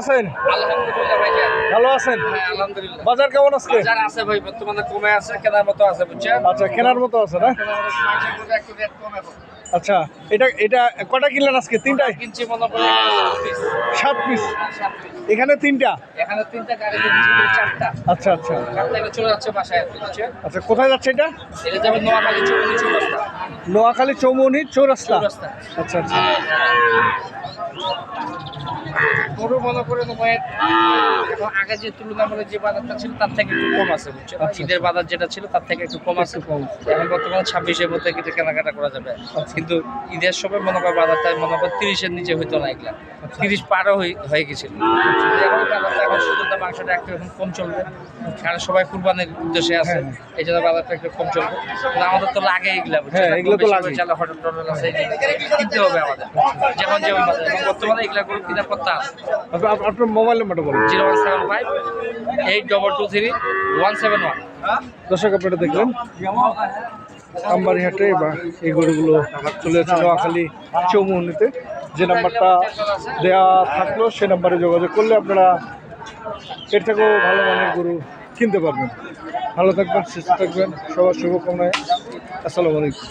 আছেন? আলহামদুলিল্লাহ ভাইজান। ভালো আছেন? হ্যাঁ আলহামদুলিল্লাহ। বাজার কেমন আজকে? বাজার আছে ভাই, বর্তমানে কমে আছে, কেনার মতো আছে বুঝছেন। আচ্ছা, কেনার মতো আছে না? মাঝে মধ্যে একটু রেট কমে। আচ্ছা, এটা কটা কিনলেন আজকে? তিনটায়? কিনছি মনে করেন 7 পিস। 7 পিস। এখানে 3টা। এখানে 3টা গাড়ি কিনছি, 4টা। আচ্ছা আচ্ছা 4টা করে চলে যাচ্ছে বাসায় বুঝছেন। আচ্ছা, কোথায় যাচ্ছে এটা? এটা যাবে নোয়াখালী চৌমনি চৌরাস্তা। নোয়াখালী চৌমনি চৌরাস্তা। চৌরাস্তা। আচ্ছা আচ্ছা গরু মনে করেন এখন আগে যে তুলনামূলক যে বাজারটা ছিল তার থেকে একটু কম আছে বুঝছেন। আচ্ছা, ঈদের বাজার যেটা ছিল তার থেকে একটু কম আছে। এখন বর্তমানে 26-এর মধ্যে কিন্তু কেনাকাটা করা যাবে। কিন্তু ঈদের সময় মনে করেন বাজারটা মনে করেন 30-এর নিচে হইতো না এগুলা। 30 পারও হয়ে গেছিল। এখন বাজারটা এখন শুধু মাংসটা একটু এখন কম চলবে, কারণ সবাই কুরবানির উদ্দেশ্যে আছে। এই জন্য বাজারটা একটু কম চলবে। কিন্তু আমাদের তো লাগে এগুলা বুঝছেন। হ্যাঁ, এগুলো তো লাগে। চালে হোটেল টোটেল আছে, কিনতে হবে আমাদের। যেমন যেমন বাজার এখন বর্তমানে এগুলা গরু কেনার কথা আছে। আপনার মোবাইল নাম্বারটা বলুন। 0175-822-171। দর্শক, আপনারা দেখলেন আমবাড়িহাটে বা এই গরুগুলো চলে যাচ্ছে নোয়াখালী চৌমুহনীতে। যে নাম্বারটা দেওয়া থাকলো সে নাম্বারে যোগাযোগ করলে আপনারা এর থেকেও ভালো মানের গরু কিনতে পারবেন। ভালো থাকবেন, সুস্থ থাকবেন, সবার শুভকামনায়। আসসালামু আলাইকুম।